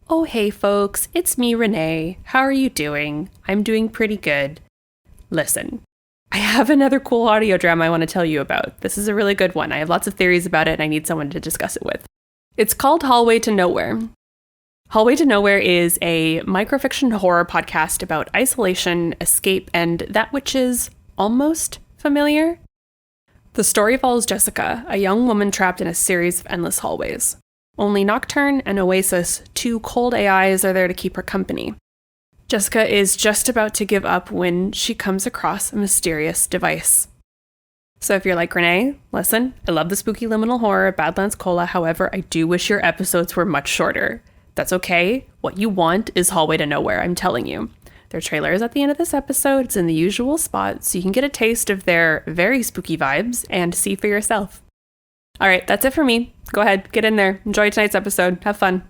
Oh, hey folks, it's me, Renee. How are you doing? I'm doing pretty good. Listen, I have another cool audio drama I want to tell you about. This is a really good one. I have lots of theories about it and I need someone to discuss it with. It's called Hallway to Nowhere. Hallway to Nowhere is a microfiction horror podcast about isolation, escape, and that which is almost familiar. The story follows Jessica, a young woman trapped in a series of endless hallways. Only Nocturne and Oasis, two cold AIs, are there to keep her company. Jessica is just about to give up when she comes across a mysterious device. So if you're like, Renee, listen, I love the spooky liminal horror of Badlands Cola, however, I do wish your episodes were much shorter. That's okay. What you want is Hallway to Nowhere, I'm telling you. Their trailer is at the end of this episode. It's in the usual spot, so you can get a taste of their very spooky vibes and see for yourself. All right, that's it for me. Go ahead, get in there. Enjoy tonight's episode. Have fun.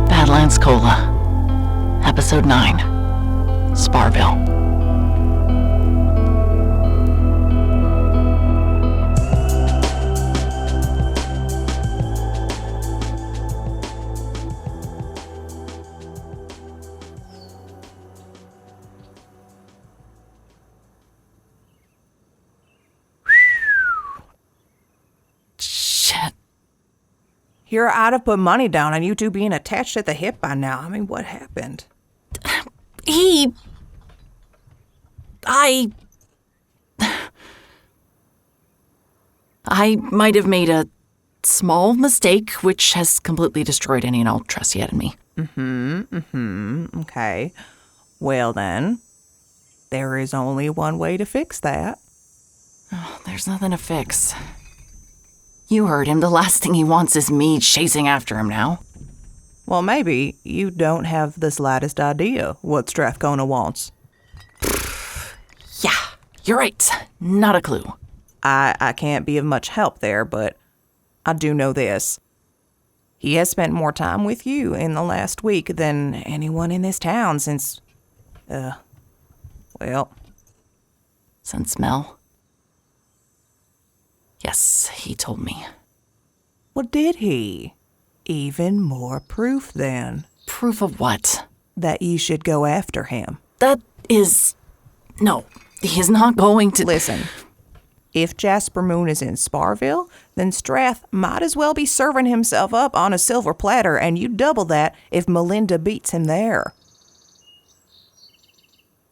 Badlands Cola, Episode 9, Sparville. Shit. Here, I'd have put money down on you two being attached at the hip by now. I mean, what happened? I might have made a small mistake, which has completely destroyed any and all trust he had in me. Okay. Well then, there is only one way to fix that. Oh, there's nothing to fix. You heard him. The last thing he wants is me chasing after him now. Well, maybe you don't have the slightest idea what Strathcona wants. Yeah, you're right. Not a clue. I can't be of much help there, but I do know this. He has spent more time with you in the last week than anyone in this town since, Since Mel? Yes, he told me. Well, did he? Even more proof, then. Proof of what? That you should go after him. That is... No, he is not going to... Listen, if Jasper Moon is in Sparville, then Strath might as well be serving himself up on a silver platter, and you double that if Melinda beats him there.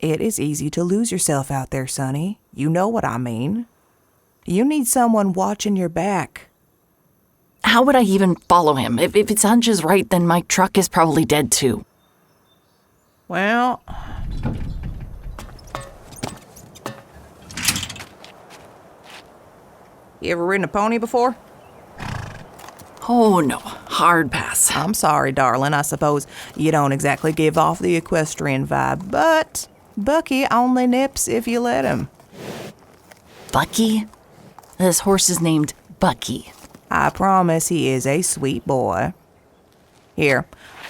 It is easy to lose yourself out there, Sonny. You know what I mean. You need someone watching your back. How would I even follow him? If its hunch is right, then my truck is probably dead too. Well... You ever ridden a pony before? Oh no, hard pass. I'm sorry, darling. I suppose you don't exactly give off the equestrian vibe, but Bucky only nips if you let him. Bucky? This horse is named Bucky. I promise he is a sweet boy. Here,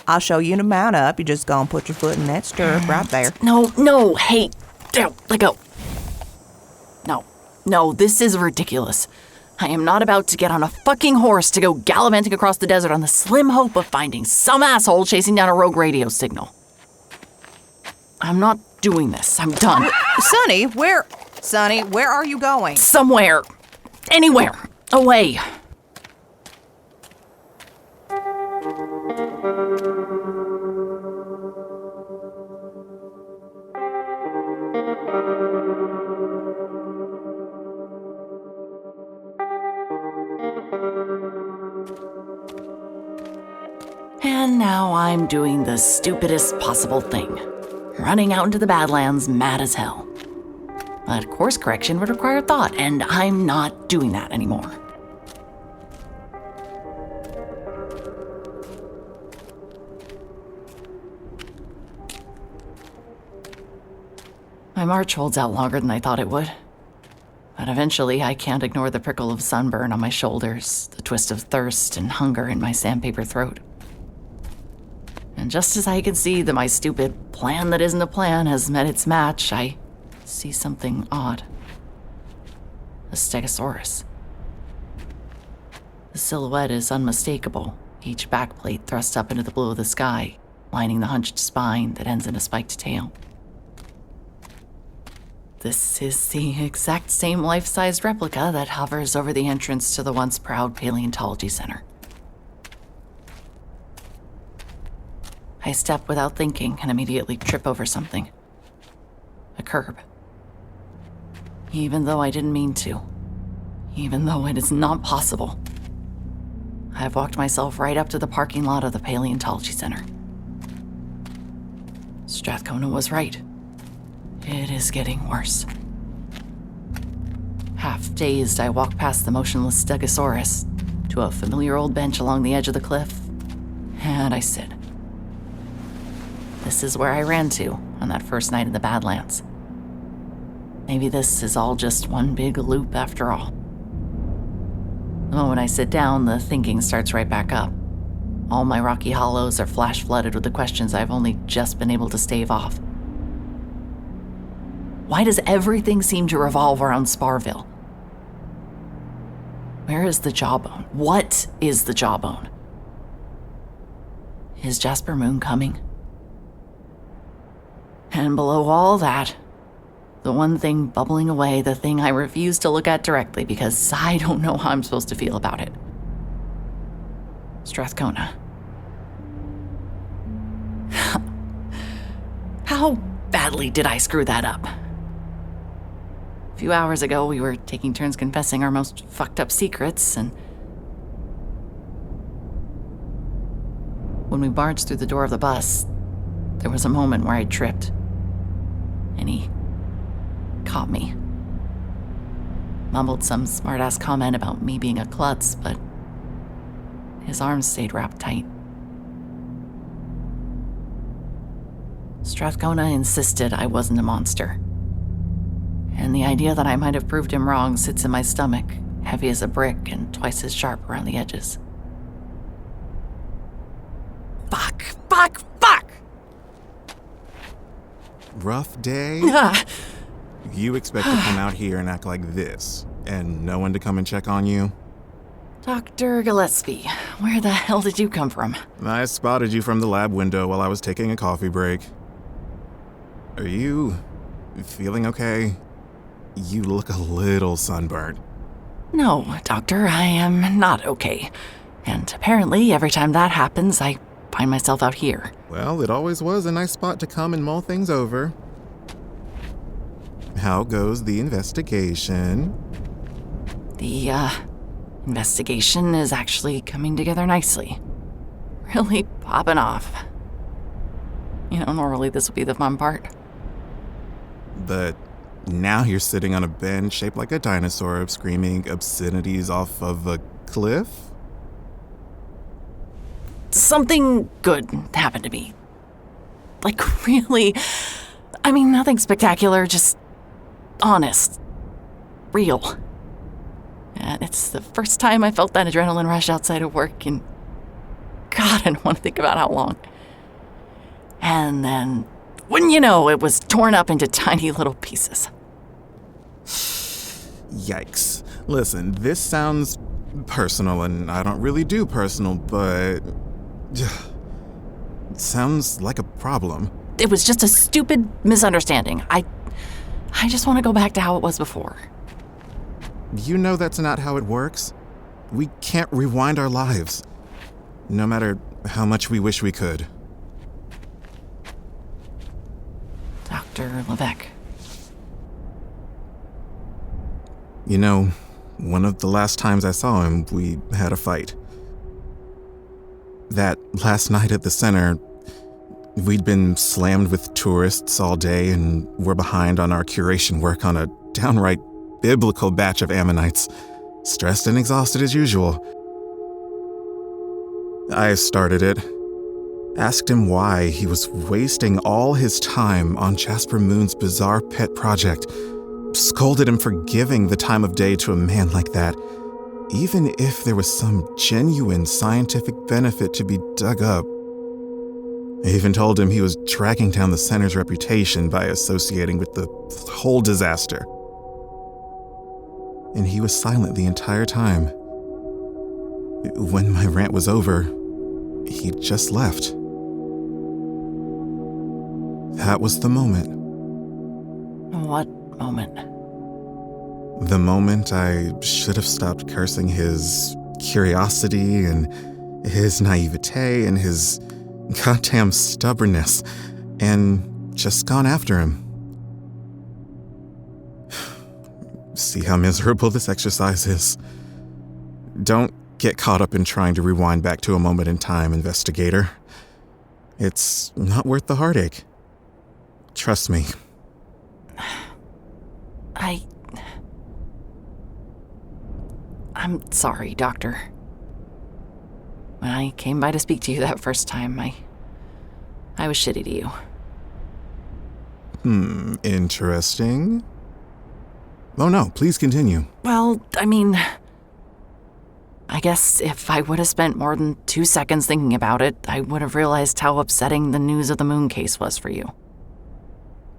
I'll show you to mount up. You just go and put your foot in that stirrup right there. No, hey, let go. No, this is ridiculous. I am not about to get on a fucking horse to go gallivanting across the desert on the slim hope of finding some asshole chasing down a rogue radio signal. I'm not doing this. I'm done. Sonny, where are you going? Somewhere. Anywhere. Away. And now I'm doing the stupidest possible thing. Running out into the Badlands mad as hell. But course correction would require thought, and I'm not doing that anymore. My march holds out longer than I thought it would. But eventually, I can't ignore the prickle of sunburn on my shoulders, the twist of thirst and hunger in my sandpaper throat. And just as I can see that my stupid plan that isn't a plan has met its match, I see something odd. A stegosaurus. The silhouette is unmistakable, each backplate thrust up into the blue of the sky, lining the hunched spine that ends in a spiked tail. This is the exact same life-sized replica that hovers over the entrance to the once proud paleontology center. I step without thinking and immediately trip over something. A curb. Even though I didn't mean to. Even though it is not possible. I've walked myself right up to the parking lot of the paleontology center. Strathcona was right. It is getting worse. Half dazed, I walk past the motionless stegosaurus to a familiar old bench along the edge of the cliff, and I sit. This is where I ran to on that first night in the Badlands. Maybe this is all just one big loop after all. The moment I sit down, the thinking starts right back up. All my rocky hollows are flash-flooded with the questions I've only just been able to stave off. Why does everything seem to revolve around Sparville? Where is the jawbone? What is the jawbone? Is Jasper Moon coming? And below all that, the one thing bubbling away, the thing I refuse to look at directly because I don't know how I'm supposed to feel about it. Strathcona. How badly did I screw that up? A few hours ago, we were taking turns confessing our most fucked up secrets, and when we barged through the door of the bus, there was a moment where I tripped, and he caught me. Mumbled some smart-ass comment about me being a klutz, but his arms stayed wrapped tight. Strathcona insisted I wasn't a monster. And the idea that I might have proved him wrong sits in my stomach, heavy as a brick and twice as sharp around the edges. Fuck! Rough day? You expect to come out here and act like this, and no one to come and check on you? Dr. Gillespie, where the hell did you come from? I spotted you from the lab window while I was taking a coffee break. Are you feeling okay? You look a little sunburned. No, Doctor, I am not okay. And apparently, every time that happens, I find myself out here. Well, it always was a nice spot to come and mull things over. How goes the investigation? The, investigation is actually coming together nicely. Really popping off. You know, normally this would be the fun part. But now you're sitting on a bench shaped like a dinosaur, screaming obscenities off of a cliff? Something good happened to me. Like, really, I mean, nothing spectacular, just honest, real. And it's the first time I felt that adrenaline rush outside of work, and God, I don't want to think about how long. And then, wouldn't you know, it was torn up into tiny little pieces. Yikes. Listen, this sounds personal, and I don't really do personal, but it sounds like a problem. It was just a stupid misunderstanding. I just want to go back to how it was before. You know that's not how it works. We can't rewind our lives, no matter how much we wish we could. Dr. Levesque. You know, one of the last times I saw him, we had a fight. That last night at the center, we'd been slammed with tourists all day and we're behind on our curation work on a downright biblical batch of Ammonites, stressed and exhausted as usual. I started it. Asked him why he was wasting all his time on Jasper Moon's bizarre pet project. Scolded him for giving the time of day to a man like that, even if there was some genuine scientific benefit to be dug up. I even told him he was dragging down the center's reputation by associating with the whole disaster. And he was silent the entire time. When my rant was over, he just left. That was the moment. What moment? The moment I should have stopped cursing his curiosity and his naivete and his goddamn stubbornness and just gone after him. See how miserable this exercise is? Don't get caught up in trying to rewind back to a moment in time, investigator. It's not worth the heartache. Trust me. I'm sorry, Doctor. When I came by to speak to you that first time, I was shitty to you. Interesting. Oh no, please continue. Well, I mean, I guess if I would have spent more than 2 seconds thinking about it, I would have realized how upsetting the news of the moon case was for you.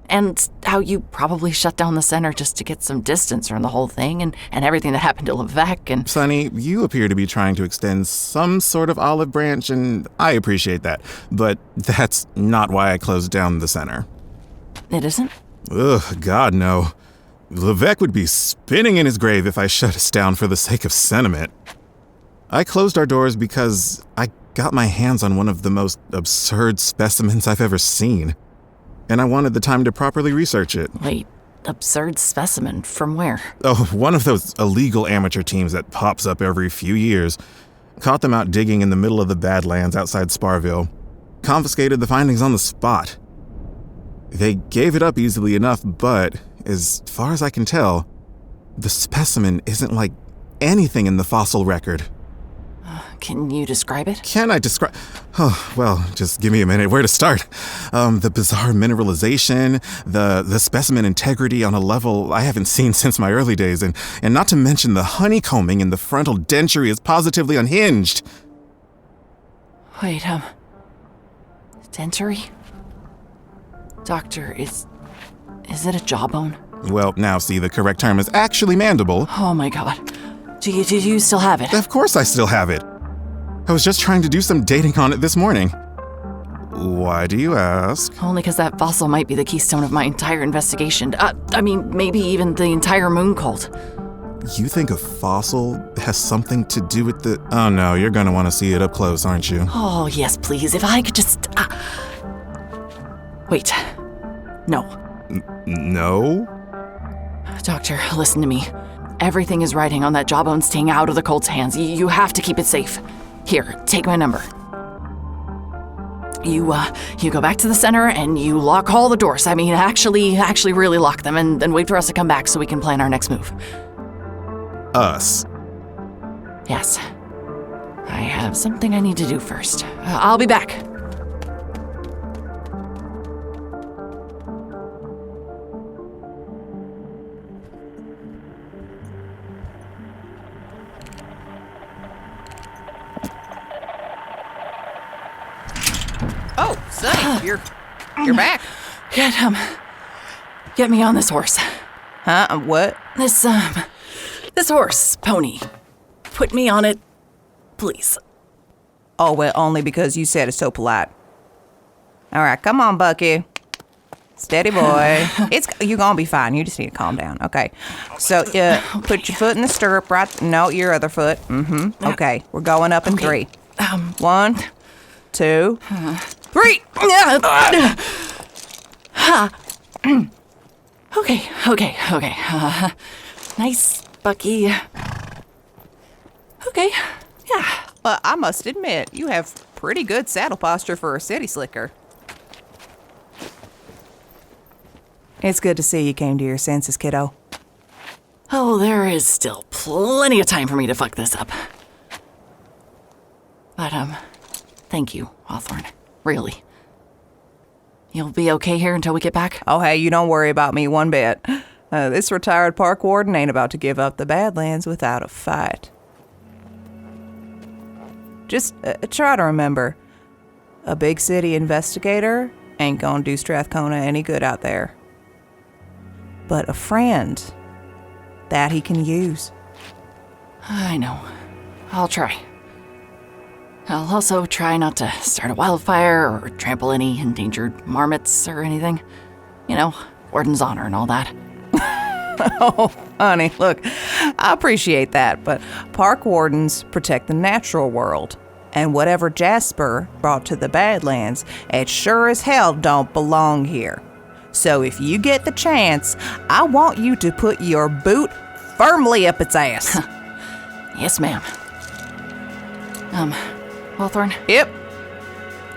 And how you probably shut down the center just to get some distance from the whole thing and everything that happened to Levesque and... Sonny, you appear to be trying to extend some sort of olive branch, and I appreciate that. But that's not why I closed down the center. It isn't? Ugh, God, no. Levesque would be spinning in his grave if I shut us down for the sake of sentiment. I closed our doors because I got my hands on one of the most absurd specimens I've ever seen. And I wanted the time to properly research it. Wait, absurd specimen? From where? Oh, one of those illegal amateur teams that pops up every few years. Caught them out digging in the middle of the Badlands outside Sparville. Confiscated the findings on the spot. They gave it up easily enough, but as far as I can tell, the specimen isn't like anything in the fossil record. Can you describe it? Can I describe? Oh, well, just give me a minute. Where to start? The bizarre mineralization, the specimen integrity on a level I haven't seen since my early days, and not to mention the honeycombing in the frontal dentary is positively unhinged. Wait, dentary? Doctor, is it a jawbone? Well, now see, the correct term is actually mandible. Oh my god. Do you still have it? Of course I still have it. I was just trying to do some dating on it this morning. Why do you ask? Only because that fossil might be the keystone of my entire investigation. I mean, maybe even the entire moon cult. You think a fossil has something to do with the... Oh no, you're gonna want to see it up close, aren't you? Oh, yes, please. If I could just... Wait. No. No? Doctor, listen to me. Everything is riding on that jawbone staying out of the cult's hands. You have to keep it safe. Here, take my number. You go back to the center and you lock all the doors. I mean, actually really lock them and then wait for us to come back so we can plan our next move. Us? Yes. I have something I need to do first. I'll be back. Oh, Sonny, you're back. Get me on this horse. Huh? What? This horse, pony. Put me on it, please. Oh, well, only because you said it so polite. All right, come on, Bucky. Steady boy. You're gonna be fine. You just need to calm down. Okay. So, put your foot in the stirrup right. No, your other foot. Mm-hmm. Okay. We're going up in 3. 1, 2, 3. Okay. Nice, Bucky. Okay. Yeah. Well, I must admit, you have pretty good saddle posture for a city slicker. It's good to see you came to your senses, kiddo. Oh, there is still plenty of time for me to fuck this up. But, thank you, Hawthorne. Really. You'll be okay here until we get back? Oh, hey, you don't worry about me one bit. This retired park warden ain't about to give up the Badlands without a fight. Just try to remember, a big city investigator ain't gonna do Strathcona any good out there. But a friend, that he can use. I know. I'll try. I'll also try not to start a wildfire or trample any endangered marmots or anything. You know, warden's honor and all that. Oh, honey, look, I appreciate that, but park wardens protect the natural world. And whatever Jasper brought to the Badlands, it sure as hell don't belong here. So if you get the chance, I want you to put your boot firmly up its ass. Yes, ma'am. Hawthorne? Yep.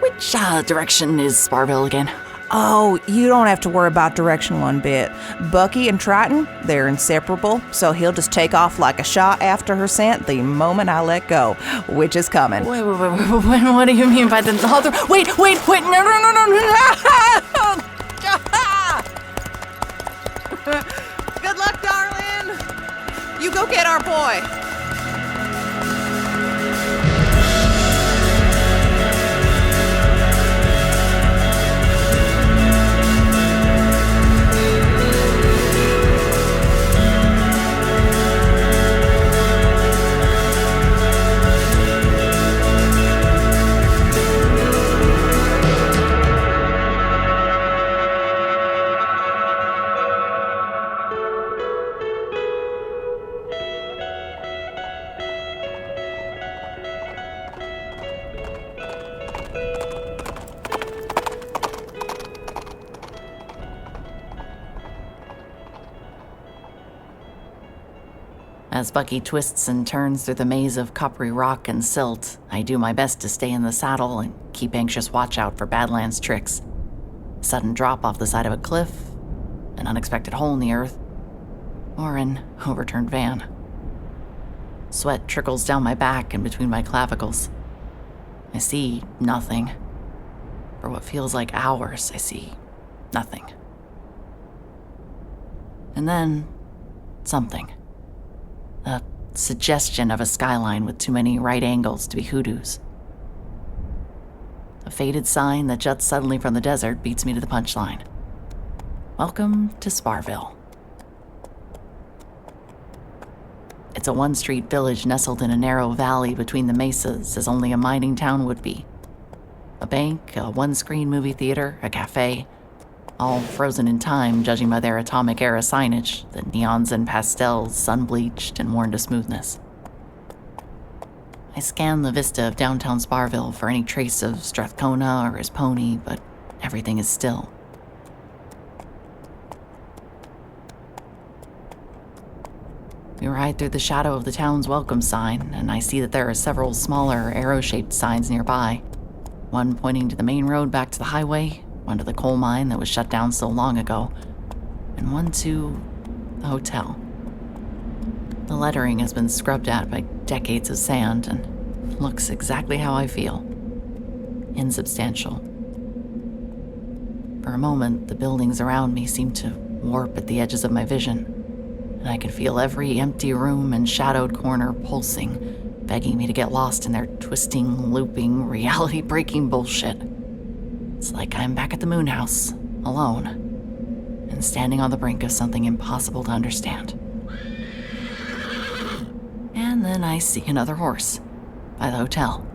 Which, direction is Sparville again? Oh, you don't have to worry about direction one bit. Bucky and Triton, they're inseparable, so he'll just take off like a shot after her scent the moment I let go, which is coming. Wait, what do you mean by the Hawthorne? Wait, no. Good luck, darling. You go get our boy. As Bucky twists and turns through the maze of coppery rock and silt, I do my best to stay in the saddle and keep anxious watch out for Badlands tricks. A sudden drop off the side of a cliff, an unexpected hole in the earth, or an overturned van. Sweat trickles down my back and between my clavicles. I see nothing. For what feels like hours, I see nothing. And then, something. A suggestion of a skyline with too many right angles to be hoodoos. A faded sign that juts suddenly from the desert beats me to the punchline. Welcome to Sparville. It's a one-street village nestled in a narrow valley between the mesas, as only a mining town would be. A bank, a one-screen movie theater, a cafe, all frozen in time, judging by their atomic-era signage, the neons and pastels, sun-bleached and worn to smoothness. I scan the vista of downtown Sparville for any trace of Strathcona or his pony, but everything is still. We ride through the shadow of the town's welcome sign, and I see that there are several smaller arrow-shaped signs nearby. One pointing to the main road back to the highway, one to the coal mine that was shut down so long ago, and one to the hotel. The lettering has been scrubbed at by decades of sand and looks exactly how I feel. Insubstantial. For a moment, the buildings around me seemed to warp at the edges of my vision, and I could feel every empty room and shadowed corner pulsing, begging me to get lost in their twisting, looping, reality-breaking bullshit. It's like I'm back at the moon house, alone, and standing on the brink of something impossible to understand. And then I see another horse by the hotel.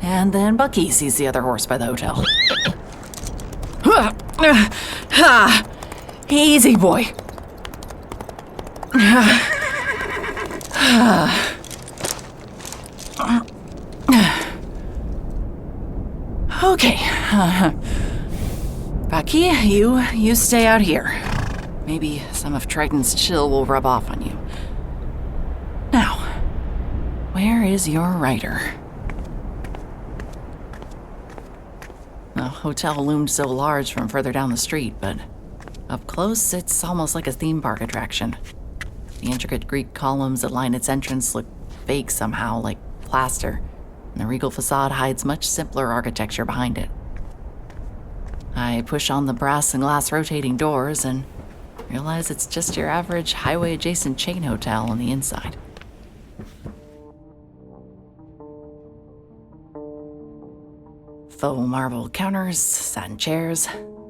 And then Bucky sees the other horse by the hotel. Easy, boy. Okay. Bucky, you stay out here. Maybe some of Triton's chill will rub off on you. Now, where is your rider? The hotel loomed so large from further down the street, but Up close, it's almost like a theme park attraction. The intricate Greek columns that line its entrance look fake somehow, like plaster, and the regal facade hides much simpler architecture behind it. I push on the brass and glass rotating doors and realize it's just your average highway-adjacent chain hotel on the inside. Faux marble counters, satin chairs,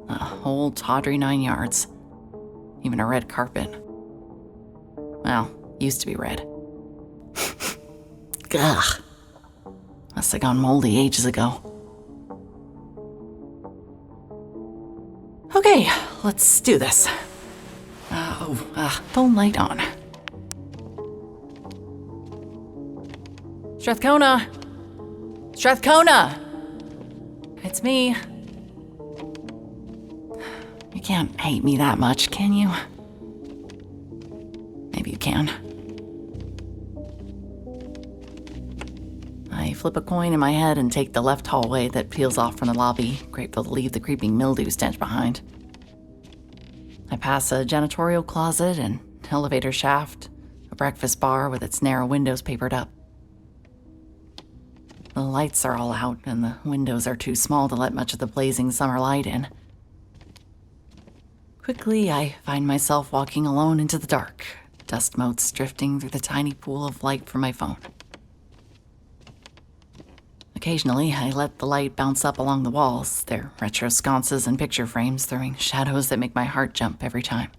a whole tawdry 9 yards. Even a red carpet. Well, used to be red. Ugh. Must have gone moldy ages ago. Okay, let's do this. Phone light on. Strathcona! Strathcona! It's me. You can't hate me that much, can you? Maybe you can. I flip a coin in my head and take the left hallway that peels off from the lobby, grateful to leave the creeping mildew stench behind. I pass a janitorial closet, an elevator shaft, a breakfast bar with its narrow windows papered up. The lights are all out, and the windows are too small to let much of the blazing summer light in. Quickly, I find myself walking alone into the dark, dust motes drifting through the tiny pool of light from my phone. Occasionally, I let the light bounce up along the walls, their retro sconces and picture frames throwing shadows that make my heart jump every time.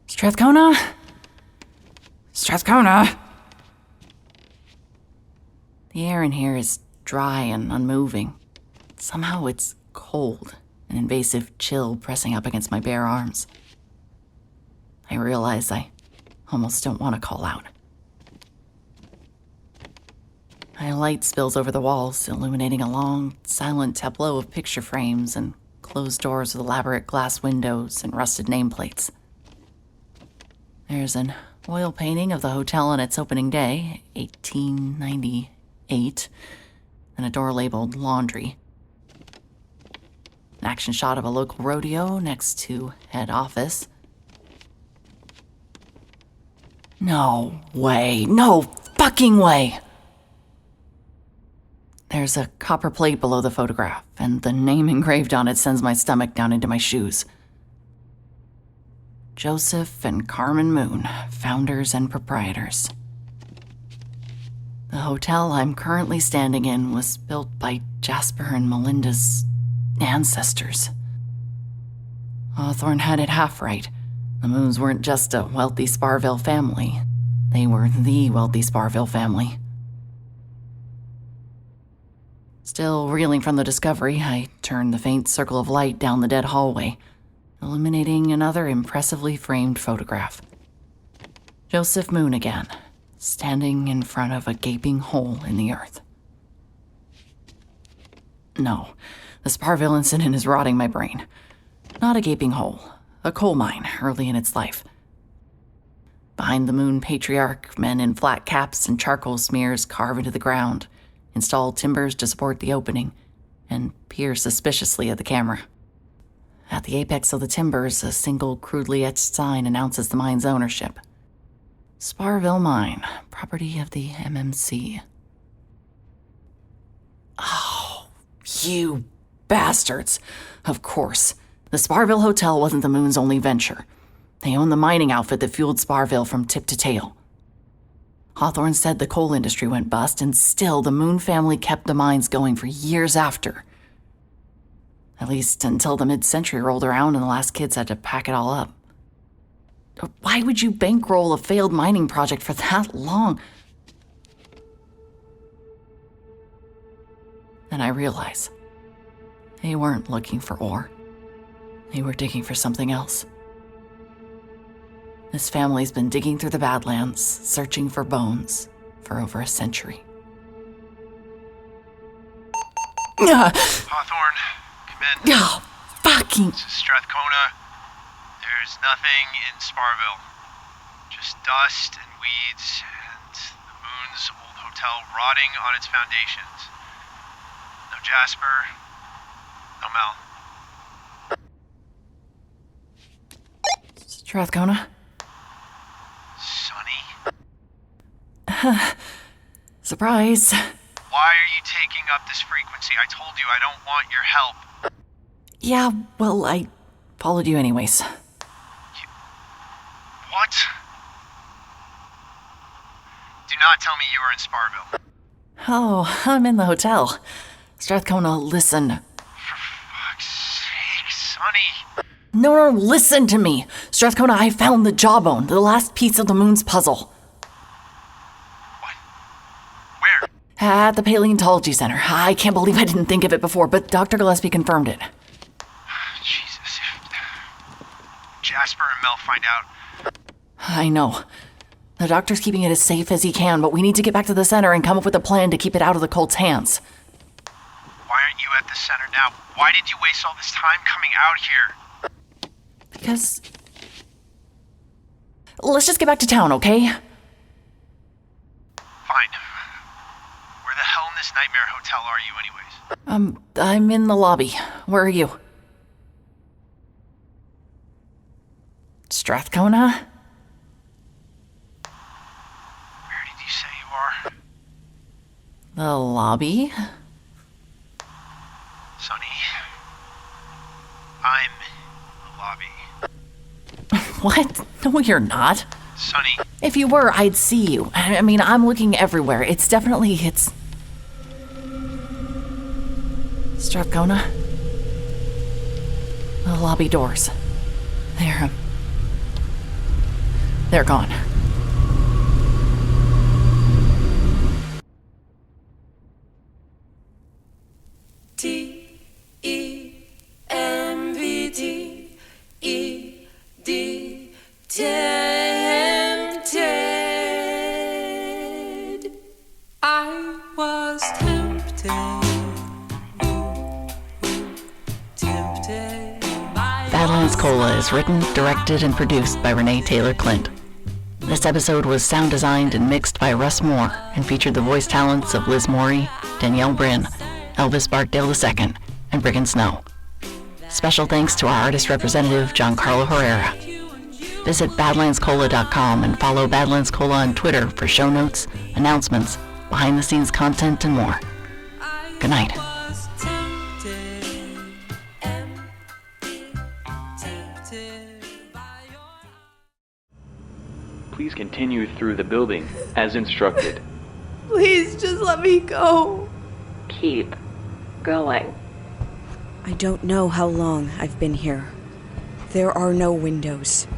Strathcona? Strathcona! The air in here is dry and unmoving. Somehow it's cold, an invasive chill pressing up against my bare arms. I realize I almost don't want to call out. My light spills over the walls, illuminating a long, silent tableau of picture frames and closed doors with elaborate glass windows and rusted nameplates. There's an oil painting of the hotel on its opening day, 1898, and a door labeled laundry. An action shot of a local rodeo next to head office. No way. No fucking way. There's a copper plate below the photograph, and the name engraved on it sends my stomach down into my shoes. Joseph and Carmen Moon, founders and proprietors. The hotel I'm currently standing in was built by Jasper and Melinda's ancestors. Hawthorne had it half right. The Moons weren't just a wealthy Sparville family. They were the wealthy Sparville family. Still reeling from the discovery, I turn the faint circle of light down the dead hallway, illuminating another impressively framed photograph. Joseph Moon again, standing in front of a gaping hole in the earth. No, the Sparville incident is rotting my brain. Not a gaping hole, a coal mine early in its life. Behind the Moon patriarch, men in flat caps and charcoal smears carve into the ground, install timbers to support the opening, and peer suspiciously at the camera. At the apex of the timbers, a single crudely etched sign announces the mine's ownership. Sparville Mine, property of the MMC. Oh, you bastards. Of course. The Sparville Hotel wasn't the Moon's only venture. They owned the mining outfit that fueled Sparville from tip to tail. Hawthorne said the coal industry went bust, and still the Moon family kept the mines going for years after. At least until the mid-century rolled around and the last kids had to pack it all up. Why would you bankroll a failed mining project for that long? Then I realize they weren't looking for ore. They were digging for something else. This family's been digging through the Badlands, searching for bones for over a century. Hawthorne, come in. Oh, fuck! fucking... This is Strathcona. There's nothing in Sparville. Just dust and weeds and the moon's old hotel rotting on its foundations. No Jasper. No Mel. Strathcona? Sonny? Surprise. Why are you taking up this frequency? I told you I don't want your help. Yeah, well, I followed you anyways. What? Do not tell me you are in Sparville. Oh, I'm in the hotel. Strathcona, listen. For fuck's sake, Sonny. No, listen to me. Strathcona, I found the jawbone, the last piece of the moon's puzzle. What? Where? At the Paleontology Center. I can't believe I didn't think of it before, but Dr. Gillespie confirmed it. Jesus. Jasper and Mel find out. I know. The doctor's keeping it as safe as he can, but we need to get back to the center and come up with a plan to keep it out of the cult's hands. Why aren't you at the center now? Why did you waste all this time coming out here? Because... Let's just get back to town, okay? Fine. Where the hell in this nightmare hotel are you anyways? I'm in the lobby. Where are you? Strathcona? Where did you say you are? The lobby? Sonny. I'm in the lobby. What? No, you're not. Sonny. If you were, I'd see you. I mean, I'm looking everywhere. It's Strathcona? The lobby doors. They're gone. T-E-M-V-T-E-D tempted. I was tempted. Tempted by Badlands Cola is written, directed, and produced by Renee Taylor Klint. This episode was sound designed and mixed by Russ More and featured the voice talents of Liz Morey, Danielle Bryn, Elvis Barkdale II, and Briggon Snow. Special thanks to our artist representative, Giancarlo Herrera. Visit badlandscola.com and follow Badlands Cola on Twitter for show notes, announcements, behind-the-scenes content, and more. Good night. was tempted, tempted by your... Please continue through the building as instructed. Please just let me go. Keep going. I don't know how long I've been here. There are no windows,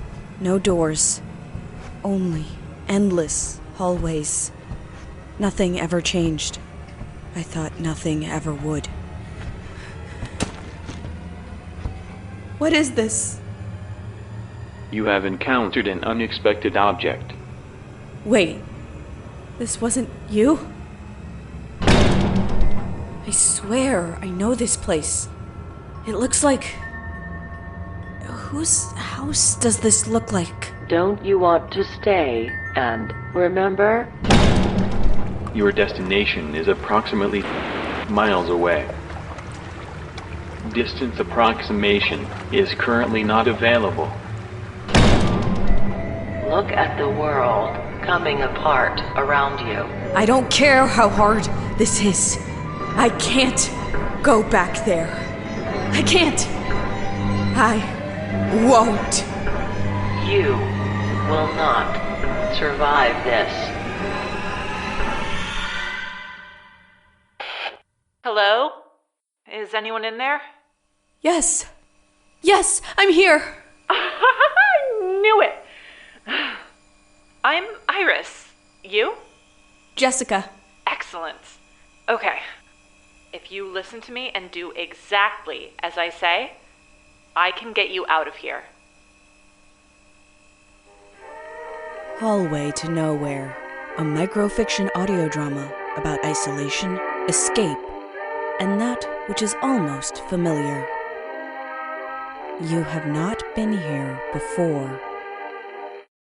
no doors, only endless hallways. Nothing ever changed. I thought nothing ever would. What is this? You have encountered an unexpected object. Wait, this wasn't you? I swear I know this place. It looks like... Whose house does this look like? Don't you want to stay and remember? Your destination is approximately miles away. Distance approximation is currently not available. Look at the world coming apart around you. I don't care how hard this is. I can't go back there. I can't. I won't. You will not survive this. Hello? Is anyone in there? Yes. Yes, I'm here. I knew it! I'm Iris. You? Jessica. Excellent. Okay. If you listen to me and do exactly as I say, I can get you out of here. Hallway to Nowhere, a microfiction audio drama about isolation, escape, and that which is almost familiar. You have not been here before.